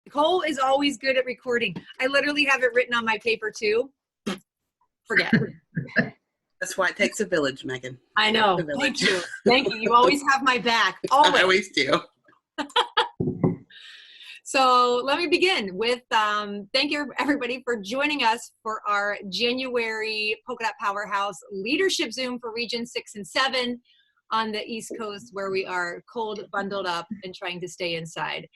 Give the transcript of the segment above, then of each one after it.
Nicole is always good at recording. I literally have it written on my paper too. Forget. That's why it takes a village, Megan. I know. Thank you. Thank you. You always have my back. Always. I always do. So let me begin with thank you everybody for joining us for our January Polka Dot Powerhouse Leadership Zoom for Region 6 and 7 on the East Coast, where we are cold, bundled up, and trying to stay inside.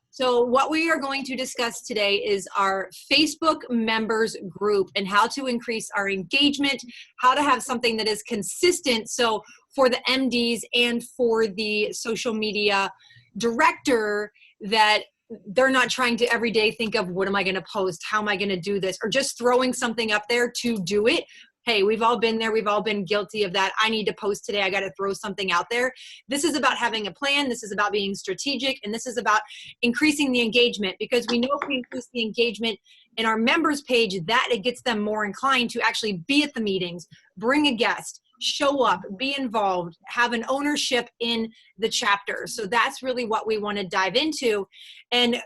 So what we are going to discuss today is our Facebook members group and how to increase our engagement, how to have something that is consistent. So for the MDs and for the social media director, that they're not trying to every day think of what am I going to post? How am I going to do this? Or just throwing something up there to do it. Hey, we've all been there. We've all been guilty of that. I need to post today. I got to throw something out there. This is about having a plan. This is about being strategic. And this is about increasing the engagement, because we know if we increase the engagement in our members page, that it gets them more inclined to actually be at the meetings, bring a guest, show up, be involved, have an ownership in the chapter. So that's really what we want to dive into. And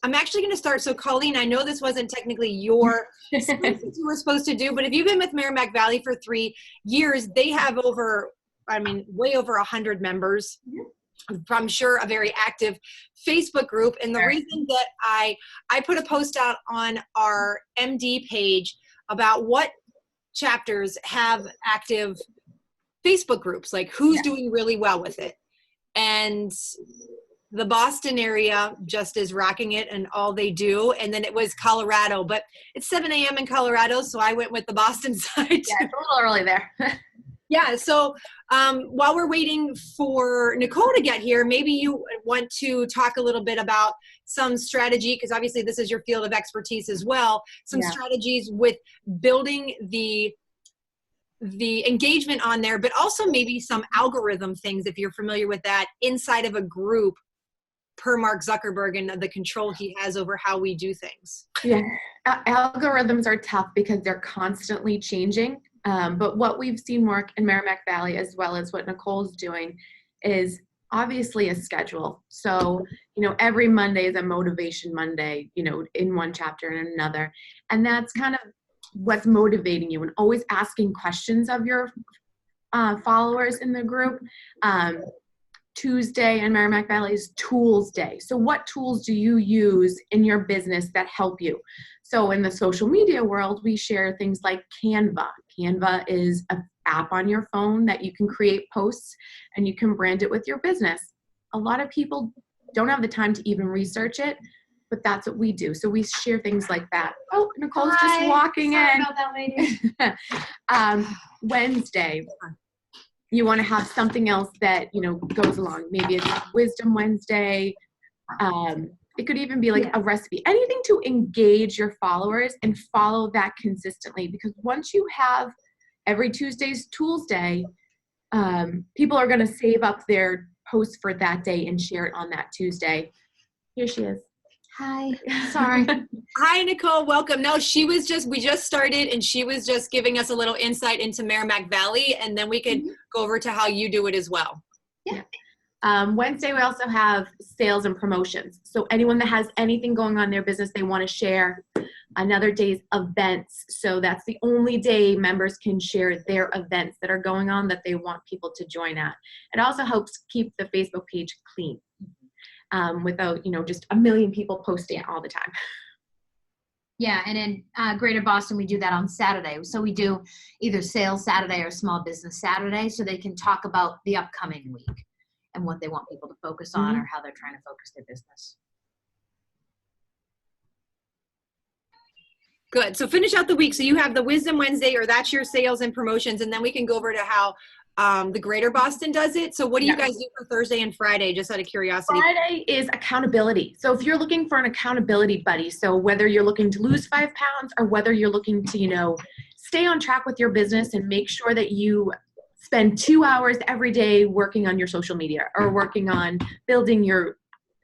I'm actually going to start. So Colleen, I know this wasn't technically your that you were supposed to do, but if you've been with Merrimack Valley for 3 years, they have way over 100 members. I'm sure a very active Facebook group. And the reason that I put a post out on our MD page about what chapters have active Facebook groups, like who's doing really well with it. And the Boston area just is rocking it, and all they do. And then it was Colorado, but it's 7 a.m. in Colorado, so I went with the Boston side. Yeah, it's a little early there. Yeah, so while we're waiting for Nicole to get here, maybe you want to talk a little bit about some strategy, because obviously this is your field of expertise as well, some strategies with building the engagement on there, but also maybe some algorithm things, if you're familiar with that, inside of a group, per Mark Zuckerberg and the control he has over how we do things. Yeah, algorithms are tough because they're constantly changing. But what we've seen work in Merrimack Valley, as well as what Nicole's doing, is obviously a schedule. So, every Monday is a motivation Monday, in one chapter and another. And that's kind of what's motivating you, and always asking questions of your followers in the group. Tuesday in Merrimack Valley is Tools Day. So what tools do you use in your business that help you? So in the social media world, we share things like Canva. Canva is an app on your phone that you can create posts and you can brand it with your business. A lot of people don't have the time to even research it, but that's what we do. So we share things like that. Oh, Nicole's just walking Sorry in. about that, lady. Wednesday. You want to have something else that, goes along. Maybe it's Wisdom Wednesday. It could even be like a recipe. Anything to engage your followers and follow that consistently. Because once you have every Tuesday's Tools Day, people are going to save up their posts for that day and share it on that Tuesday. Here she is. Hi. Sorry. Hi, Nicole. Welcome. No, we just started, and she was just giving us a little insight into Merrimack Valley, and then we could go over to how you do it as well. Yeah. Wednesday, we also have sales and promotions. So anyone that has anything going on in their business they want to share. Another day's events. So that's the only day members can share their events that are going on that they want people to join at. It also helps keep the Facebook page clean. Without, just a million people posting it all the time. Yeah, and in Greater Boston, we do that on Saturday. So we do either Sales Saturday or Small Business Saturday, so they can talk about the upcoming week and what they want people to focus on or how they're trying to focus their business. Good. So finish out the week. So you have the Wisdom Wednesday, or that's your sales and promotions, and then we can go over to how the Greater Boston does it. So what do you guys do for Thursday and Friday, just out of curiosity? Friday is accountability. So if you're looking for an accountability buddy, so whether you're looking to lose 5 pounds or whether you're looking to, stay on track with your business and make sure that you spend 2 hours every day working on your social media or working on building your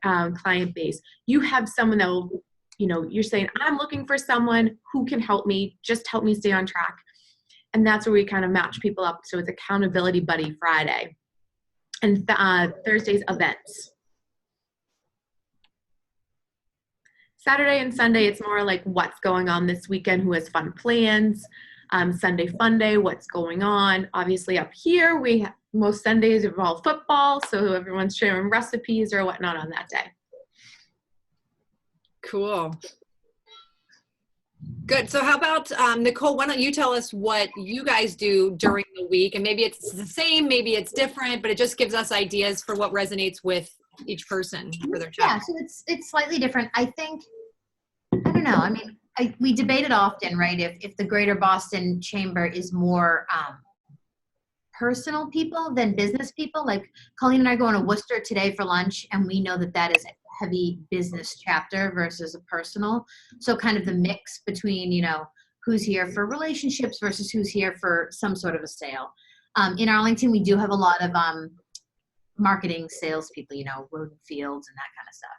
client base, you have someone that will, you're saying, I'm looking for someone who can help me, just help me stay on track. And that's where we kind of match people up. So it's Accountability Buddy Friday. And Thursday's events. Saturday and Sunday, it's more like what's going on this weekend, who has fun plans. Sunday fun day, what's going on. Obviously up here, most Sundays involve football, so everyone's sharing recipes or whatnot on that day. Cool. Good. So how about, Nicole, why don't you tell us what you guys do during the week? And maybe it's the same, maybe it's different, but it just gives us ideas for what resonates with each person for their job. Yeah, so it's slightly different. I think, I don't know. I mean, we debate it often, right? If the Greater Boston Chamber is more personal people than business people. Like Colleen and I are going to Worcester today for lunch, and we know that that is a heavy business chapter versus a personal. So kind of the mix between, you know, who's here for relationships versus who's here for some sort of a sale. In Arlington, we do have a lot of marketing salespeople, you know, road and fields and that kind of stuff.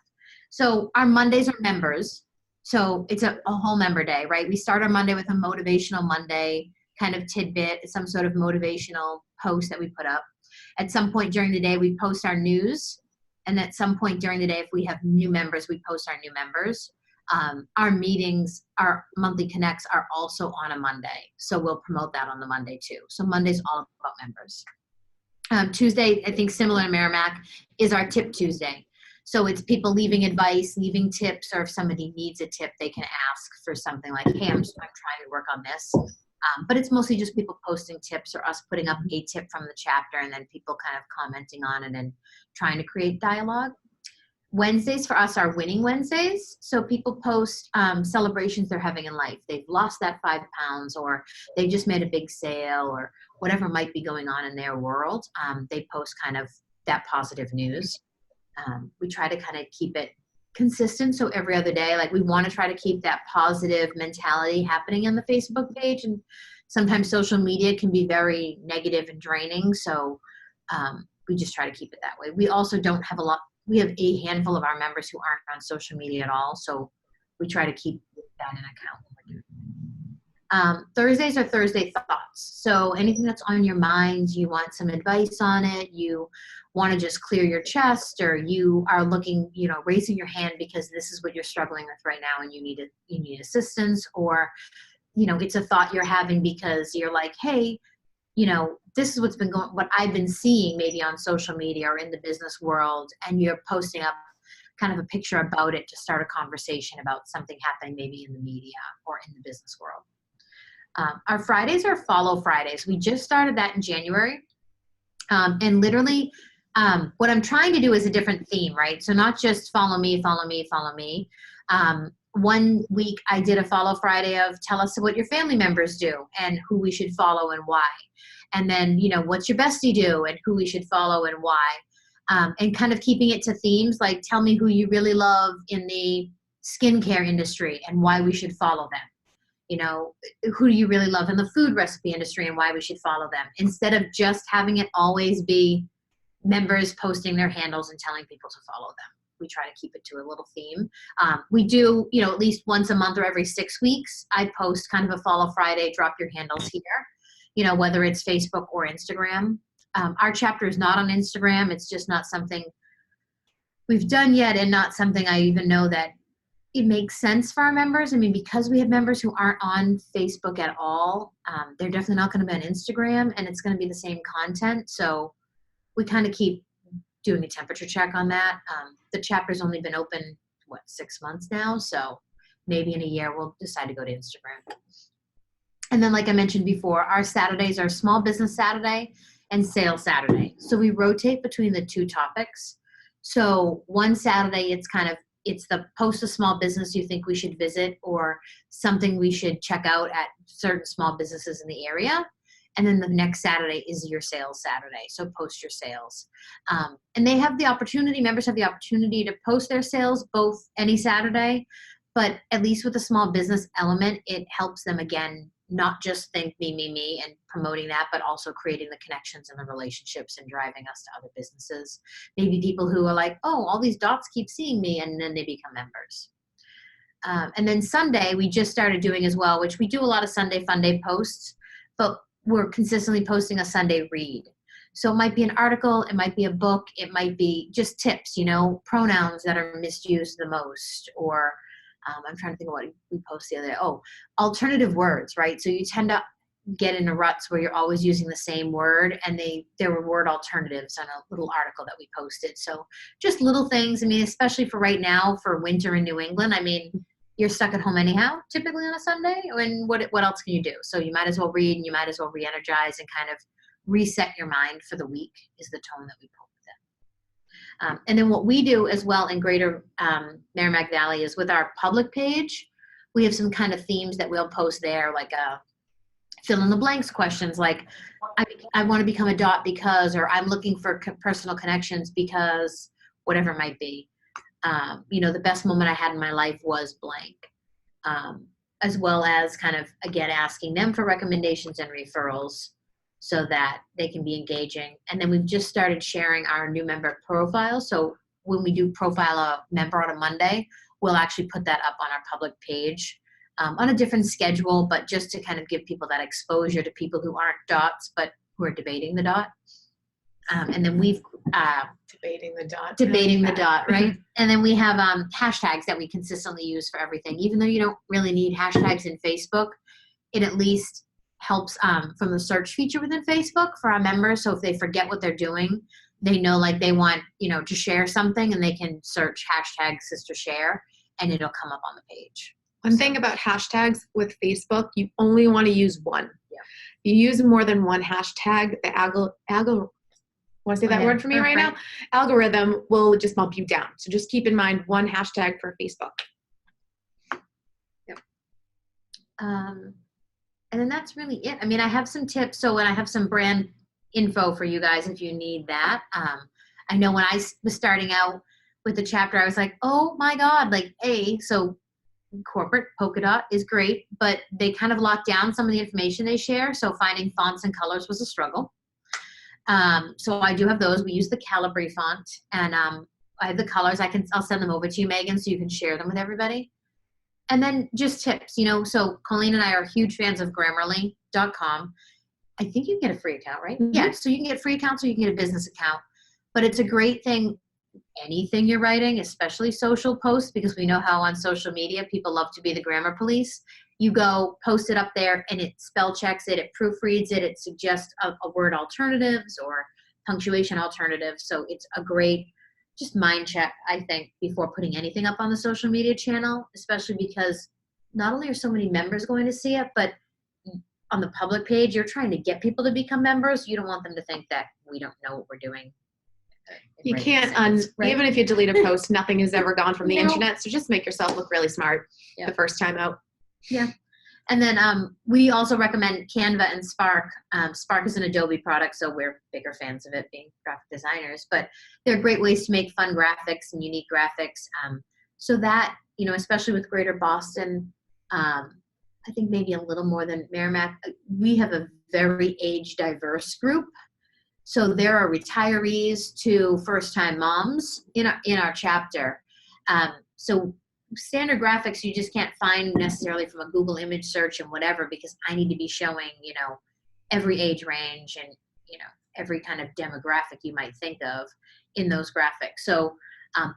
So our Mondays are members. So it's a whole member day, right? We start our Monday with a motivational Monday kind of tidbit, some sort of motivational post that we put up. At some point during the day, we post our news. And at some point during the day, if we have new members, we post our new members. Our meetings, our monthly connects are also on a Monday. So we'll promote that on the Monday too. So Monday's all about members. Tuesday, I think similar to Merrimack, is our Tip Tuesday. So it's people leaving advice, leaving tips, or if somebody needs a tip, they can ask for something like, hey, I'm trying to work on this. But it's mostly just people posting tips or us putting up a tip from the chapter and then people kind of commenting on it and trying to create dialogue. Wednesdays for us are Winning Wednesdays. So people post celebrations they're having in life. They've lost that 5 pounds, or they just made a big sale, or whatever might be going on in their world. They post kind of that positive news. We try to kind of keep it consistent. So every other day, like we want to try to keep that positive mentality happening on the Facebook page. And sometimes social media can be very negative and draining. So we just try to keep it that way. We also don't have we have a handful of our members who aren't on social media at all. So we try to keep that in account when we're doing it. Thursdays are Thursday thoughts. So anything that's on your mind, you want some advice on it, you want to just clear your chest, or you are looking, you know, raising your hand because this is what you're struggling with right now and you need assistance, or, you know, it's a thought you're having because you're like, hey, you know, this is what I've been seeing maybe on social media or in the business world, and you're posting up kind of a picture about it to start a conversation about something happening maybe in the media or in the business world. Our Fridays are Follow Fridays. We just started that in January. And literally, what I'm trying to do is a different theme, right? So not just follow me, follow me, follow me. One week I did a Follow Friday of tell us what your family members do and who we should follow and why. And then, you know, what's your bestie do and who we should follow and why. And kind of keeping it to themes like tell me who you really love in the skincare industry and why we should follow them. You know, who do you really love in the food recipe industry and why we should follow them, instead of just having it always be members posting their handles and telling people to follow them. We try to keep it to a little theme. We do, you know, at least once a month or every 6 weeks, I post kind of a Follow Friday, drop your handles here, you know, whether it's Facebook or Instagram. Our chapter is not on Instagram. It's just not something we've done yet, and not something I even know that it makes sense for our members. I mean, because we have members who aren't on Facebook at all, they're definitely not going to be on Instagram, and it's going to be the same content. So we kind of keep doing a temperature check on that. The chapter's only been open, 6 months now? So maybe in a year we'll decide to go to Instagram. And then, like I mentioned before, our Saturdays are Small Business Saturday and Sales Saturday. So we rotate between the two topics. So one Saturday, it's the post a small business you think we should visit or something we should check out at certain small businesses in the area. And then the next Saturday is your Sales Saturday. So post your sales. And they have the opportunity, members have the opportunity to post their sales both any Saturday, but at least with the small business element, it helps them, again, not just think me, and promoting that, but also creating the connections and the relationships and driving us to other businesses. Maybe people who are like, oh, all these dots keep seeing me, and then they become members. And then Sunday, we just started doing as well, which we do a lot of Sunday Fun Day posts, but we're consistently posting a Sunday read. So it might be an article, it might be a book, it might be just tips, you know, pronouns that are misused the most, or I'm trying to think of what we posted the other day. Oh, alternative words, right? So you tend to get into ruts where you're always using the same word, and there were word alternatives on a little article that we posted. So just little things. I mean, especially for right now, for winter in New England, I mean, you're stuck at home anyhow, typically on a Sunday. And what else can you do? So you might as well read, and you might as well re-energize and kind of reset your mind for the week is the tone that we put with it. And then what we do as well in Greater Merrimack Valley is with our public page, we have some kind of themes that we'll post there, like fill in the blanks questions, like I want to become a dot because, or I'm looking for personal connections because, whatever it might be. The best moment I had in my life was blank. As well as kind of, again, asking them for recommendations and referrals so that they can be engaging. And then we've just started sharing our new member profile. So when we do profile a member on a Monday, we'll actually put that up on our public page on a different schedule, but just to kind of give people that exposure to people who aren't dots, but who are debating the dot. And then we've Debating the dot, right? And then we have hashtags that we consistently use for everything. Even though you don't really need hashtags in Facebook, it at least helps from the search feature within Facebook for our members. So if they forget what they're doing, they know like they want, to share something, and they can search hashtag sister share, and it'll come up on the page. One thing about hashtags with Facebook, you only want to use one. Yeah. You use more than one hashtag, the want to say that word for me right now? Algorithm will just bump you down. So just keep in mind one hashtag for Facebook. Yep. And then that's really it. I mean, I have some tips. So when I have some brand info for you guys, if you need that. I know when I was starting out with the chapter, I was like, oh my God, so corporate polka dot is great, but they kind of locked down some of the information they share. So finding fonts and colors was a struggle. So I do have those. We use the Calibri font, and I have the colors. I'll send them over to you, Megan, so you can share them with everybody. And then just tips, so Colleen and I are huge fans of Grammarly.com. I think you can get a free account, right? Mm-hmm. Yeah, so you can get a free account, so you can get a business account. But it's a great thing, anything you're writing, especially social posts, because we know how on social media people love to be the grammar police. You go post it up there, and it spell checks it, it proofreads it, it suggests a word alternatives or punctuation alternatives. So it's a great just mind check, I think, before putting anything up on the social media channel, especially because not only are so many members going to see it, but on the public page, you're trying to get people to become members. You don't want them to think that we don't know what we're doing. You Right. can't, Right. even if you delete a post, nothing has ever gone from the No. internet. So just make yourself look really smart the first time out. Yeah. And then we also recommend Canva and Spark. Spark is an Adobe product, so we're bigger fans of it, being graphic designers. But they're great ways to make fun graphics and unique graphics. So that, especially with Greater Boston, I think maybe a little more than Merrimack, we have a very age diverse group. So there are retirees to first-time moms in our chapter. So standard graphics you just can't find necessarily from a Google image search and whatever, because I need to be showing, every age range and, every kind of demographic you might think of in those graphics. So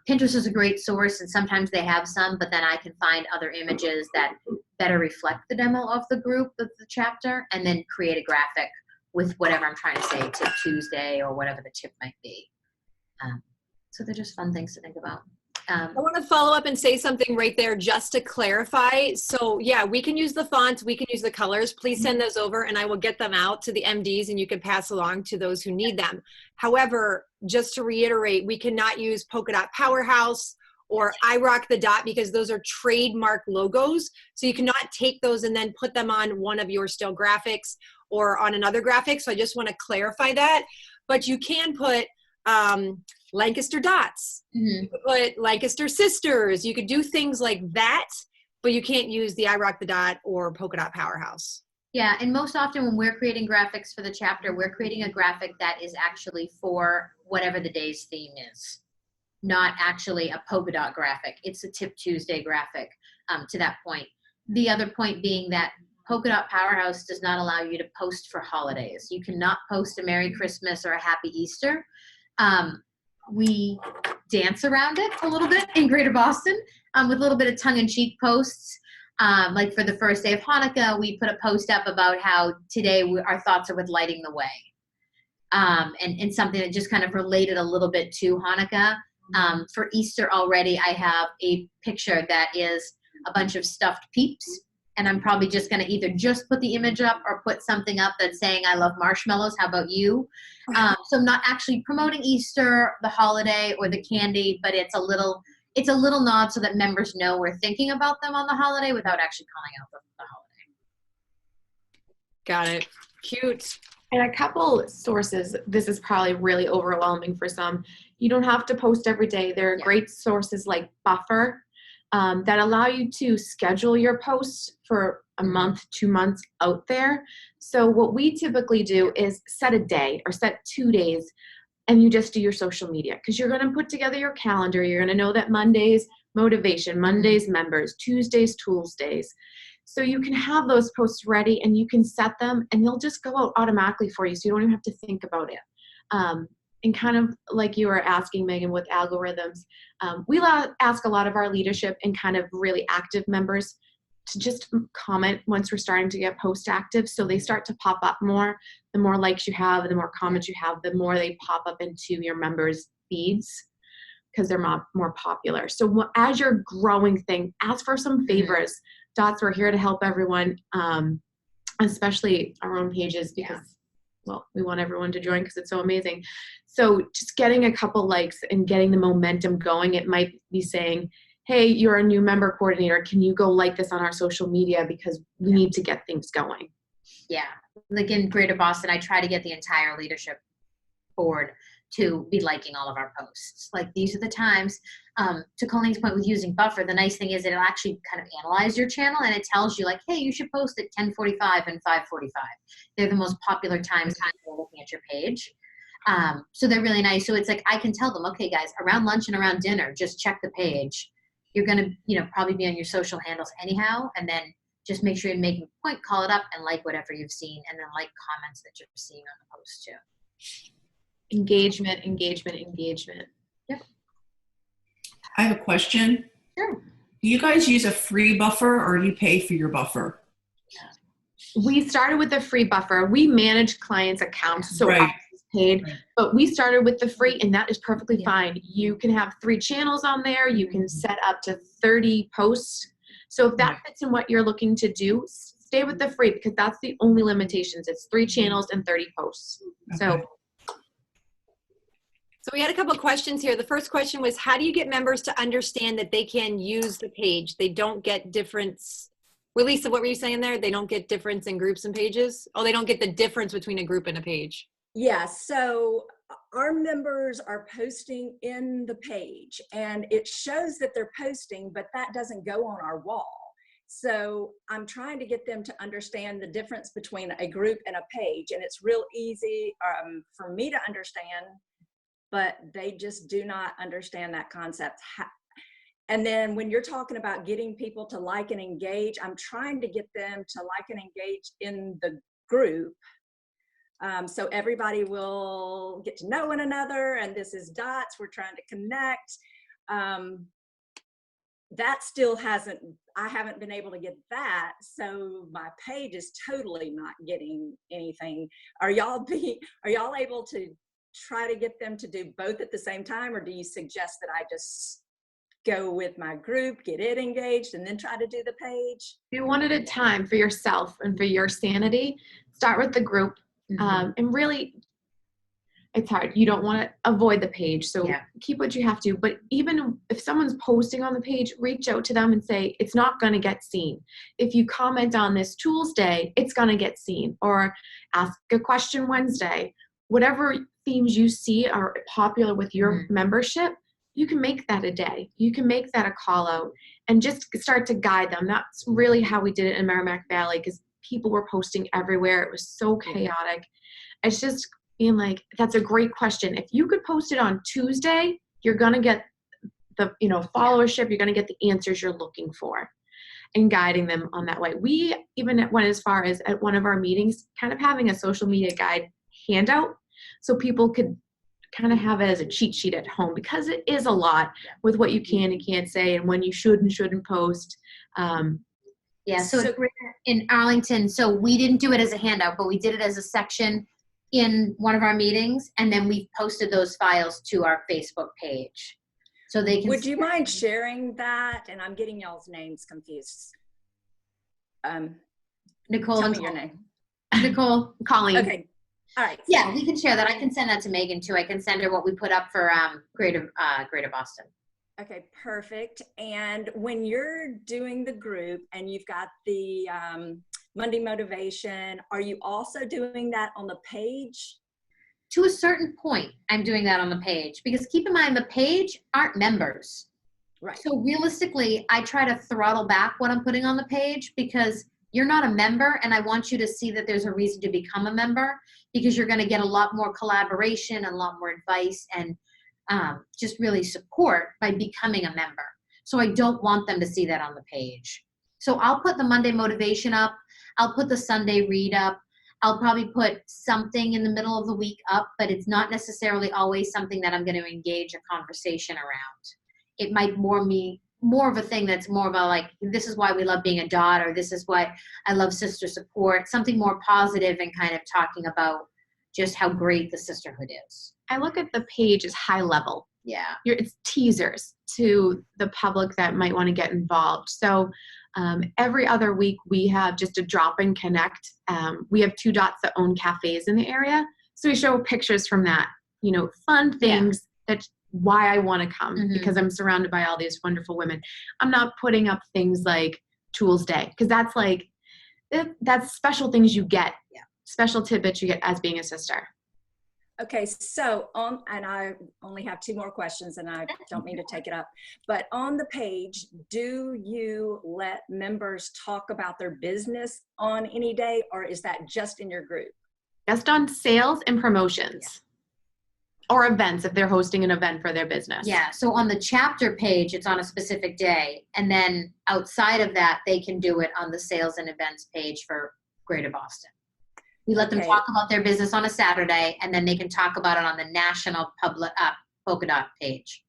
Pinterest is a great source, and sometimes they have some, but then I can find other images that better reflect the demo of the group of the chapter, and then create a graphic with whatever I'm trying to say, Tip Tuesday or whatever the tip might be. So they're just fun things to think about. I want to follow up and say something right there just to clarify. So yeah, we can use the fonts, we can use the colors. Please send those over and I will get them out to the MDs and you can pass along to those who need them. However, just to reiterate, we cannot use Polka Dot Powerhouse or I Rock the Dot because those are trademark logos. So you cannot take those and then put them on one of your still graphics or on another graphic. So I just want to clarify that. But you can put Lancaster Dots, you could put Lancaster Sisters, you could do things like that, but you can't use the I Rock the Dot or Polka Dot Powerhouse. Yeah, and most often when we're creating graphics for the chapter, we're creating a graphic that is actually for whatever the day's theme is, not actually a polka dot graphic. It's a Tip Tuesday graphic to that point. The other point being that Polka Dot Powerhouse does not allow you to post for holidays. You cannot post a Merry Christmas or a Happy Easter. we dance around it a little bit in Greater Boston with a little bit of tongue-in-cheek posts. Like for the first day of Hanukkah, we put a post up about how today our thoughts are with lighting the way. And something that just kind of related a little bit to Hanukkah. For Easter already, I have a picture that is a bunch of stuffed peeps. And I'm probably just going to either just put the image up or put something up that's saying, I love marshmallows. How about you? So I'm not actually promoting Easter, the holiday, or the candy, but it's a little nod so that members know we're thinking about them on the holiday without actually calling out the holiday. Got it. Cute. And a couple sources, this is probably really overwhelming for some. You don't have to post every day. There are great sources like Buffer that allow you to schedule your posts for a month, 2 months out there. So what we typically do is set a day or set 2 days, and you just do your social media, because you're going to put together your calendar. You're going to know that Monday's motivation, Monday's members, Tuesday's tools days. So you can have those posts ready and you can set them and they'll just go out automatically for you. So you don't even have to think about it. And kind of like you were asking, Megan, with algorithms, we ask a lot of our leadership and kind of really active members to just comment once we're starting to get post active. So they start to pop up more. The more likes you have, the more comments you have, the more they pop up into your members' feeds because they're more popular. So as you're growing thing, ask for some favors. Dots, we're here to help everyone, especially our own pages because, well, we want everyone to join because it's so amazing. So just getting a couple likes and getting the momentum going, it might be saying, hey, you're a new member coordinator. Can you go like this on our social media because we need to get things going? Yeah. Like in Greater Boston, I try to get the entire leadership board to be liking all of our posts. Like these are the times, to Colleen's point with using Buffer, the nice thing is it'll actually kind of analyze your channel and it tells you like, hey, you should post at 10:45 and 5:45. They're the most popular times you're looking at your page. So they're really nice. So it's like, I can tell them, okay, guys, around lunch and around dinner, just check the page. You're going to, probably be on your social handles anyhow. And then just make sure you make a point, call it up and like whatever you've seen. And then like comments that you're seeing on the post too. Engagement, engagement, engagement. Yep. I have a question. Sure. Do you guys use a free buffer or do you pay for your buffer? We started with the free Buffer. We manage clients' accounts, so Right. it's paid, but we started with the free, and that is perfectly fine. You can have 3 channels on there. You can set up to 30 posts. So if that fits in what you're looking to do, stay with the free because that's the only limitations. It's 3 channels and 30 posts. Okay. So we had a couple of questions here. The first question was, how do you get members to understand that they can use the page? They don't get difference. Well, Lisa, what were you saying there? They don't get difference in groups and pages? Oh, they don't get the difference between a group and a page. Yeah, so our members are posting in the page and it shows that they're posting, but that doesn't go on our wall. So I'm trying to get them to understand the difference between a group and a page. And it's real easy for me to understand, but they just do not understand that concept. And then when you're talking about getting people to like and engage, I'm trying to get them to like and engage in the group. So everybody will get to know one another, and this is Dots, we're trying to connect. That still I haven't been able to get that. So my page is totally not getting anything. Are y'all able to try to get them to do both at the same time, or do you suggest that I just go with my group, get it engaged, and then try to do the page? Do one at a time for yourself and for your sanity. Start with the group. And really, it's hard. You don't want to avoid the page. So keep what you have to. But even if someone's posting on the page, reach out to them and say, it's not going to get seen. If you comment on this Tools Day, it's going to get seen. Or ask a question Wednesday. Whatever themes you see are popular with your membership, you can make that a day. You can make that a call out and just start to guide them. That's really how we did it in Merrimack Valley, because people were posting everywhere. It was so chaotic. It's just being like, that's a great question. If you could post it on Tuesday, you're going to get the followership. You're going to get the answers you're looking for, and guiding them on that way. We even went as far as at one of our meetings, kind of having a social media guide handout so people could kind of have it as a cheat sheet at home, because it is a lot with what you can and can't say and when you should and shouldn't post. Yeah, so in Arlington, so we didn't do it as a handout, but we did it as a section in one of our meetings, and then we posted those files to our Facebook page. So they can. Would you mind sharing that? And I'm getting y'all's names confused. Nicole, Tell and me your name. Nicole, Colleen. Okay. All right. yeah, we can share that. I can send that to Megan too. I can send her what we put up for Greater Boston. Okay, perfect. And when you're doing the group and you've got the Monday motivation, are you also doing that on the page? To a certain point, I'm doing that on the page, because keep in mind the page aren't members. Right. So realistically, I try to throttle back what I'm putting on the page, because you're not a member, and I want you to see that there's a reason to become a member, because you're going to get a lot more collaboration and a lot more advice and just really support by becoming a member. So I don't want them to see that on the page. So I'll put the Monday motivation up. I'll put the Sunday read up. I'll probably put something in the middle of the week up, but it's not necessarily always something that I'm going to engage a conversation around. It might be more of a thing that's more about like, this is why we love being a dot, or this is why I love sister support, something more positive and kind of talking about just how great the sisterhood is. I look at the page as high level. Yeah. It's teasers to the public that might want to get involved. So every other week we have just a drop and connect. We have 2 dots that own cafes in the area. So we show pictures from that, fun things that why I want to come, because I'm surrounded by all these wonderful women. I'm not putting up things like Tools Day, because that's special things you get, special tidbits you get as being a sister. Okay, so and I only have 2 more questions, and I don't mean to take it up, but on the page, do you let members talk about their business on any day, or is that just in your group? Just on sales and promotions. Or events, if they're hosting an event for their business. Yeah, so on the chapter page, it's on a specific day. And then outside of that, they can do it on the sales and events page for Greater Boston. We let them talk about their business on a Saturday, and then they can talk about it on the national public Polka Dot page.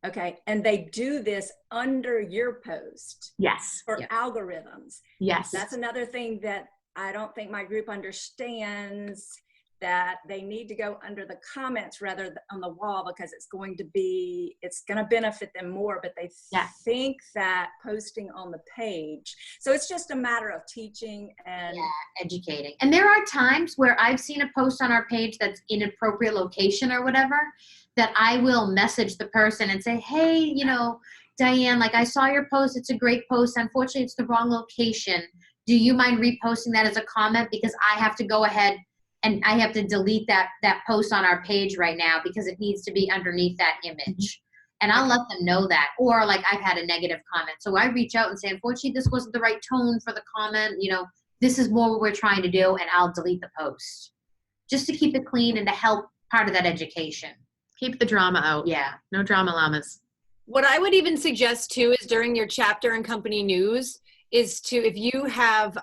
Okay, and they do this under your post. Yes. For algorithms. Yes. That's another thing that I don't think my group understands, that they need to go under the comments rather than on the wall, because it's going to benefit them more, but they think that posting on the page. So it's just a matter of teaching and educating. And there are times where I've seen a post on our page that's inappropriate location or whatever, that I will message the person and say, hey, Diane, like I saw your post. It's a great post. Unfortunately, it's the wrong location. Do you mind reposting that as a comment? Because I have to go ahead and I have to delete that post on our page right now, because it needs to be underneath that image. And I'll let them know that. Or like I've had a negative comment. So I reach out and say, unfortunately, this wasn't the right tone for the comment. This is more what we're trying to do, and I'll delete the post. Just to keep it clean and to help part of that education. Keep the drama out. Yeah. No drama llamas. What I would even suggest too is during your chapter and company news is to, if you have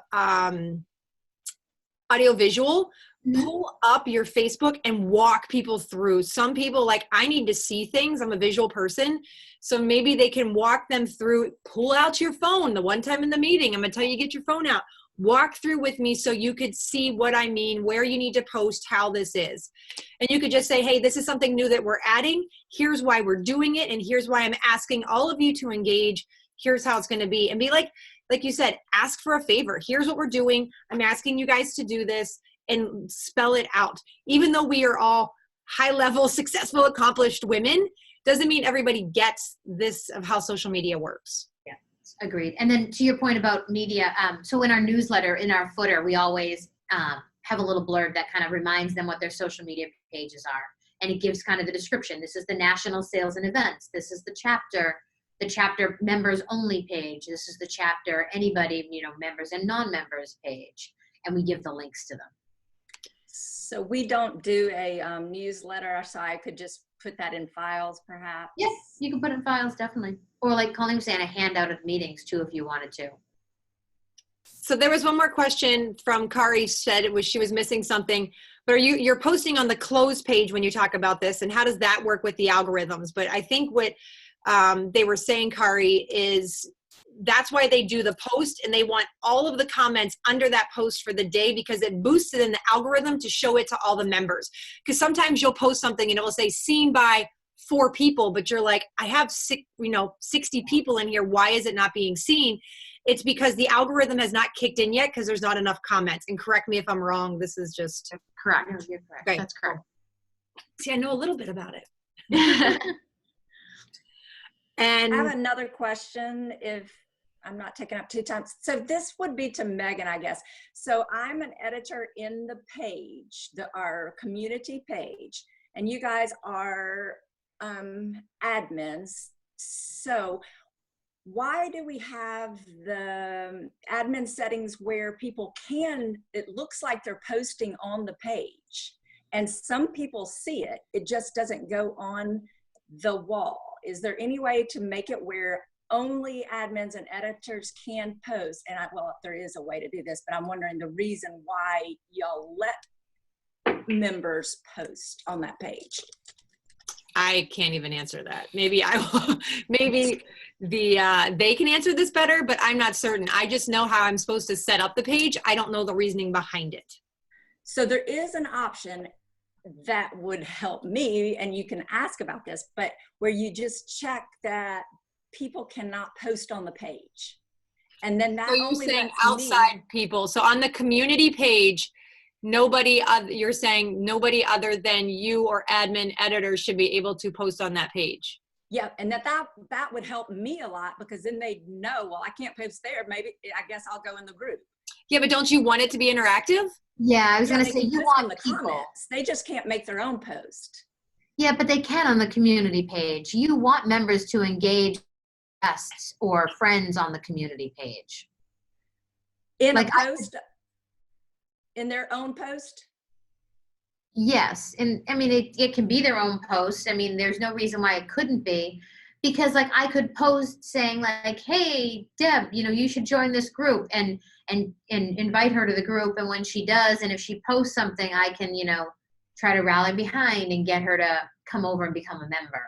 audio visual, pull up your Facebook and walk people through. Some people I need to see things. I'm a visual person. So maybe they can walk them through, pull out your phone. The one time in the meeting, I'm going to tell you, get your phone out, walk through with me so you could see what I mean, where you need to post, how this is. And you could just say, hey, this is something new that we're adding. Here's why we're doing it. And here's why I'm asking all of you to engage. Here's how it's going to be. And be like you said, ask for a favor. Here's what we're doing. I'm asking you guys to do this. And spell it out. Even though we are all high-level, successful, accomplished women, doesn't mean everybody gets this of how social media works. Yeah, agreed. And then to your point about media, so in our newsletter, in our footer, we always have a little blurb that kind of reminds them what their social media pages are. And it gives kind of the description. This is the national sales and events. This is the chapter members only page. This is the chapter anybody, members and non-members page. And we give the links to them. So we don't do a newsletter, so I could just put that in files, perhaps? Yes, you can put in files, definitely. Or like Colleen was saying, a handout of meetings, too, if you wanted to. So there was one more question from Kari, she was missing something. But you're posting on the closed page when you talk about this, and how does that work with the algorithms? But I think what they were saying, Kari, is that's why they do the post, and they want all of the comments under that post for the day, because it boosts it in the algorithm to show it to all the members. Because sometimes you'll post something and it will say seen by 4 people, but you're like, I have 60 people in here. Why is it not being seen? It's because the algorithm has not kicked in yet, because there's not enough comments. And correct me if I'm wrong. This is just Correct. No, you're correct. okay. That's correct. See, I know a little bit about it. I have And another question if I'm not taking up 2 times. So this would be to Megan, I guess. So I'm an editor in the page, our community page, and you guys are admins. So why do we have the admin settings where people it looks like they're posting on the page, and some people see it, it just doesn't go on the wall? Is there any way to make it where only admins and editors can post? And well, there is a way to do this, but I'm wondering the reason why y'all let members post on that page. I can't even answer that. Maybe maybe they can answer this better, but I'm not certain. I just know how I'm supposed to set up the page. I don't know the reasoning behind it. So there is an option that would help me, and you can ask about this, but where you just check that people cannot post on the page. And then that So you're only saying lets outside me, people. So on the community page, you're saying nobody other than you or admin editors should be able to post on that page. yeah, and that would help me a lot, because then they'd know, well, I can't post there. Maybe, I guess I'll go in the group. Yeah, but don't you want it to be interactive? Yeah, I was Yeah, gonna they say can you post in want the people. comments. They just can't make their own post. Yeah, but they can on the community page. You want members to engage guests or friends on the community page. In Like, a post, in their own post? Yes, and I mean it can be their own post. I mean, there's no reason why it couldn't be, because like I could post saying like, "Hey, Deb, you should join this group," and invite her to the group. And when she does, and if she posts something, I can try to rally behind and get her to come over and become a member.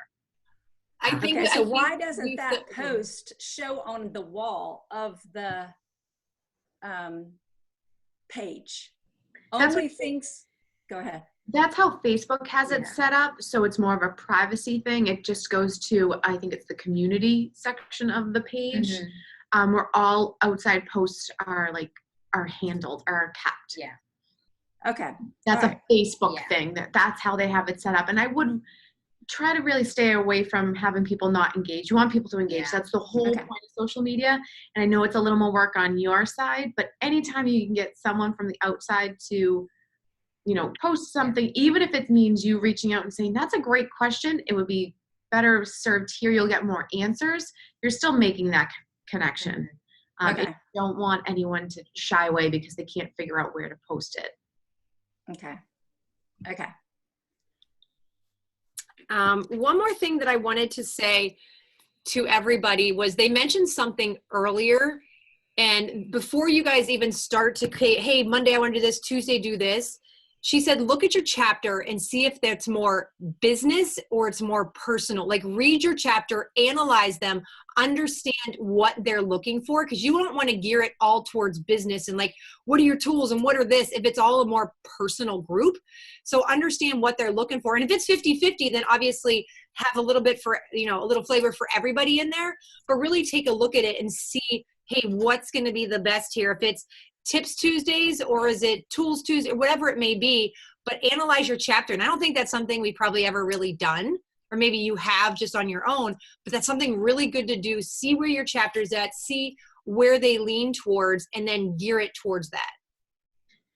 I think. Okay, I so think why doesn't we that fit- post show on the wall of the page? That's Only things, go ahead. That's how Facebook has it Yeah. set up. So it's more of a privacy thing. It just goes to, I think it's the community section of the page, where all outside posts are handled or are kept. Yeah. Okay. That's All right. a Facebook Yeah. thing. That's how they have it set up. And I would try to really stay away from having people not engage. You want people to engage. Yeah. That's the whole Okay. point of social media. And I know it's a little more work on your side, but anytime you can get someone from the outside to post something, even if it means you reaching out and saying, that's a great question, it would be better served here. You'll get more answers. You're still making that connection. Okay. You don't want anyone to shy away because they can't figure out where to post it. Okay. Okay. One more thing that I wanted to say to everybody was they mentioned something earlier, and before you guys even start to, hey, Monday I want to do this, Tuesday do this, she said, look at your chapter and see if that's more business or it's more personal. Like, read your chapter, analyze them, understand what they're looking for, because you don't want to gear it all towards business and like, what are your tools and what are this, if it's all a more personal group. So understand what they're looking for. And if it's 50-50, then obviously have a little bit for, a little flavor for everybody in there, but really take a look at it and see, hey, what's going to be the best here? If it's Tips Tuesdays or is it Tools Tuesday, or whatever it may be, but analyze your chapter. And I don't think that's something we've probably ever really done, or maybe you have just on your own, but that's something really good to do. See where your chapter's at, see where they lean towards, and then gear it towards that.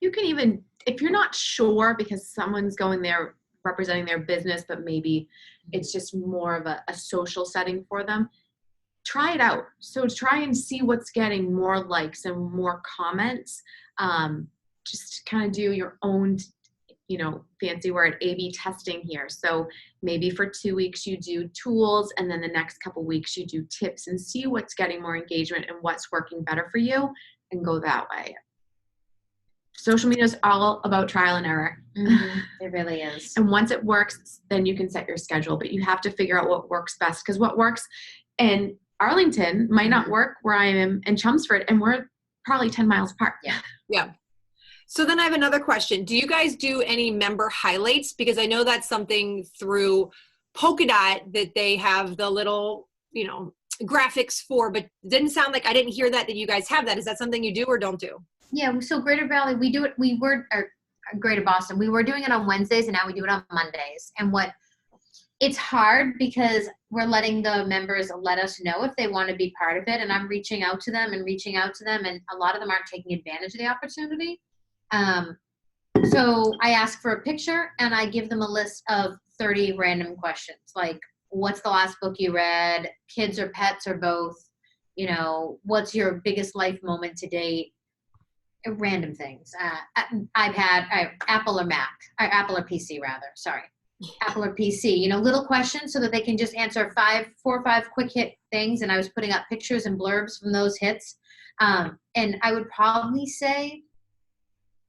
You can even, if you're not sure because someone's going there representing their business, but maybe it's just more of a social setting for them, try it out. So try and see what's getting more likes and more comments. Just kind of do your own, fancy word, A/B testing here. So maybe for 2 weeks you do tools, and then the next couple weeks you do tips, and see what's getting more engagement and what's working better for you, and go that way. social media is all about trial and error. It really is. And once it works, then you can set your schedule, but you have to figure out what works best, because what works in Arlington might not work where I am in Chelmsford, and we're probably 10 miles apart. Yeah. So then I have another question. Do you guys do any member highlights? Because I know that's something through Polkadot that they have the little, graphics for, but it didn't sound like, I didn't hear that you guys have that. Is that something you do or don't do? Yeah, so Greater Valley, we do it, Greater Boston, we were doing it on Wednesdays and now we do it on Mondays. And it's hard because we're letting the members let us know if they want to be part of it. And I'm reaching out to them, and a lot of them aren't taking advantage of the opportunity. So I ask for a picture and I give them a list of 30 random questions, like, what's the last book you read, kids or pets or both, what's your biggest life moment to date, random things. Apple or Mac, or Apple or PC rather, sorry. Apple or PC, little questions so that they can just answer 4 or 5 quick hit things. And I was putting up pictures and blurbs from those hits. And I would probably say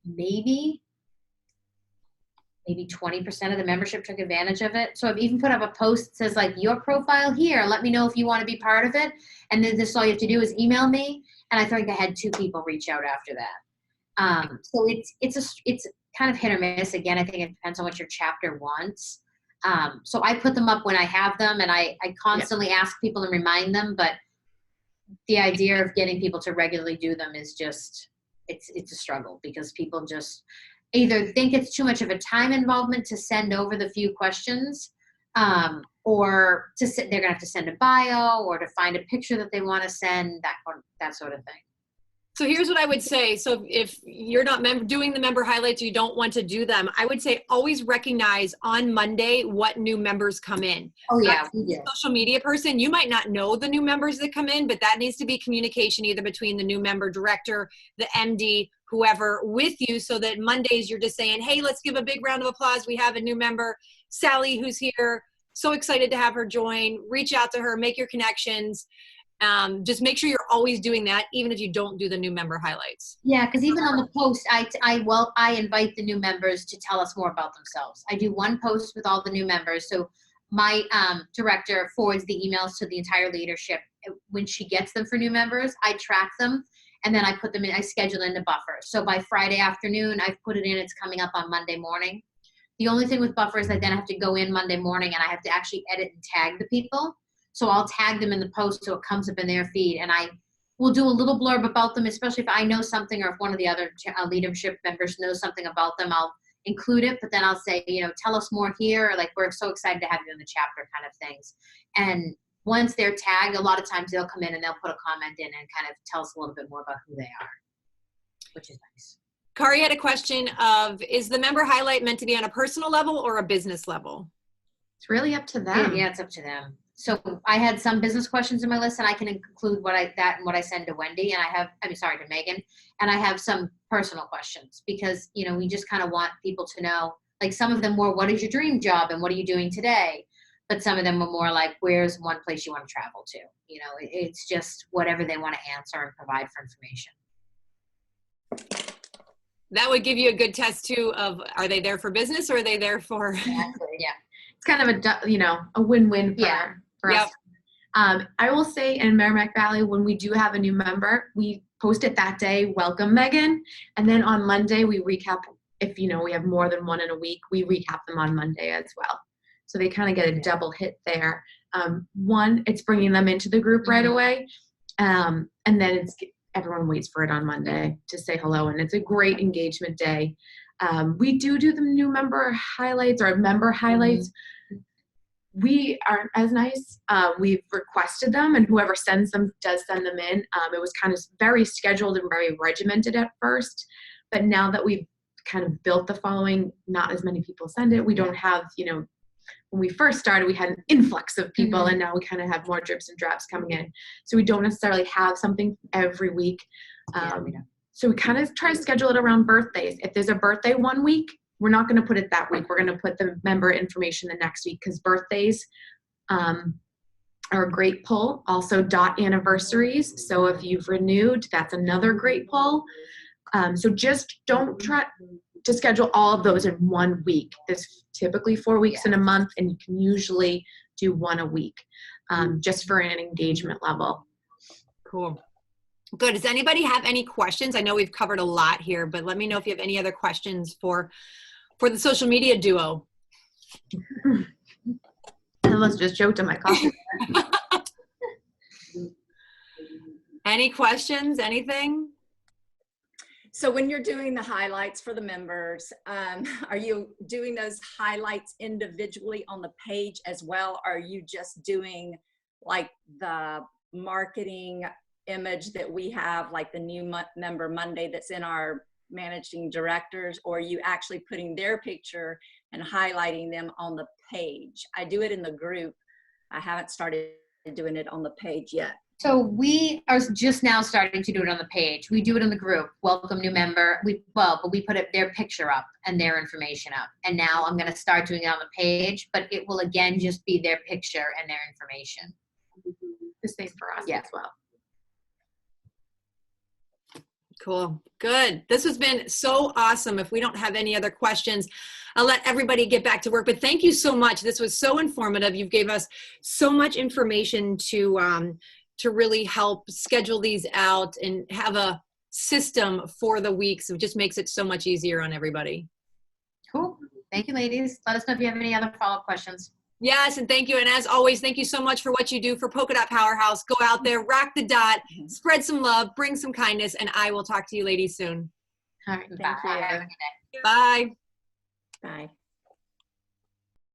maybe 20% of the membership took advantage of it. So I've even put up a post that says, like, your profile here, let me know if you want to be part of it. And then all you have to do is email me. And I think I had 2 people reach out after that. So it's kind of hit or miss. Again, I think it depends on what your chapter wants. So I put them up when I have them, and I constantly ask people and remind them, but the idea of getting people to regularly do them is just, it's a struggle, because people just either think it's too much of a time involvement to send over the few questions, or they're going to have to send a bio or to find a picture that they want to send, that sort of thing. So here's what I would say. So if you're not doing the member highlights, or you don't want to do them, I would say always recognize on Monday what new members come in. Oh yeah, we do. Social media person, you might not know the new members that come in, but that needs to be communication either between the new member director, the MD, whoever with you, so that Mondays you're just saying, hey, let's give a big round of applause. We have a new member, Sally, who's here. So excited to have her join. Reach out to her, make your connections. Just make sure you're always doing that, even if you don't do the new member highlights. Yeah, because even on the post, I invite the new members to tell us more about themselves. I do one post with all the new members. So my director forwards the emails to the entire leadership. When she gets them for new members, I track them, and then I put them in, I schedule into Buffer. So by Friday afternoon, I've put it in, it's coming up on Monday morning. The only thing with Buffer is I then have to go in Monday morning and I have to actually edit and tag the people. So I'll tag them in the post so it comes up in their feed, and I will do a little blurb about them, especially if I know something, or if one of the other leadership members knows something about them, I'll include it, but then I'll say, tell us more here, or like, we're so excited to have you in the chapter kind of things. And once they're tagged, a lot of times they'll come in and they'll put a comment in and kind of tell us a little bit more about who they are, which is nice. Kari had a question of, is the member highlight meant to be on a personal level or a business level? It's really up to them. Yeah, it's up to them. So I had some business questions in my list, and I can include what I send to Wendy, and to Megan, and I have some personal questions, because, we just kind of want people to know, like, some of them were, what is your dream job and what are you doing today? But some of them were more like, where's one place you want to travel to? It's just whatever they want to answer and provide for information. That would give you a good test too of, are they there for business or are they there for? Exactly, yeah. It's kind of a win-win for us. I will say in Merrimack Valley, when we do have a new member, we post it that day, welcome Megan. And then on Monday, we recap. If, we have more than one in a week, we recap them on Monday as well. So they kind of get a double hit there. One, it's bringing them into the group right away. And then everyone waits for it on Monday to say hello. And it's a great engagement day. We do the new member highlights or member highlights. We aren't as nice. We've requested them, and whoever sends them does send them in. It was kind of very scheduled and very regimented at first, but now that we've kind of built the following, not as many people send it. We don't have, when we first started, we had an influx of people, and now we kind of have more drips and drops coming in. So we don't necessarily have something every week. So we kind of try to schedule it around birthdays. If there's a birthday one week, we're not going to put it that week. We're going to put the member information the next week, because birthdays are a great pull. Also, anniversaries. So if you've renewed, that's another great pull. So just don't try to schedule all of those in 1 week. There's typically 4 weeks in a month, and you can usually do 1 a week, just for an engagement level. Cool. Good. Does anybody have any questions? I know we've covered a lot here, but let me know if you have any other questions for the social media duo. I almost just choked on my coffee. Any questions? Anything? So when you're doing the highlights for the members, are you doing those highlights individually on the page as well? Or are you just doing like the marketing image that we have, like the new member Monday that's in our managing directors, or are you actually putting their picture and highlighting them on the page? I do it in the group. I haven't started doing it on the page yet. So we are just now starting to do it on the page. We do it in the group, welcome new member. But we put their picture up and their information up. And now I'm going to start doing it on the page, but it will again just be their picture and their information. The same for us Yeah. as well. Cool. Good. This has been so awesome. If we don't have any other questions, I'll let everybody get back to work. But thank you so much. This was so informative. You've gave us so much information to really help schedule these out and have a system for the week. So it just makes it so much easier on everybody. Cool. Thank you, ladies. Let us know if you have any other follow-up questions. Yes, and thank you. And as always, thank you so much for what you do for Polka Dot Powerhouse. Go out there, rock the dot, spread some love, bring some kindness, and I will talk to you ladies soon. All right. Thank Bye. you. Have a good day. Bye. Bye.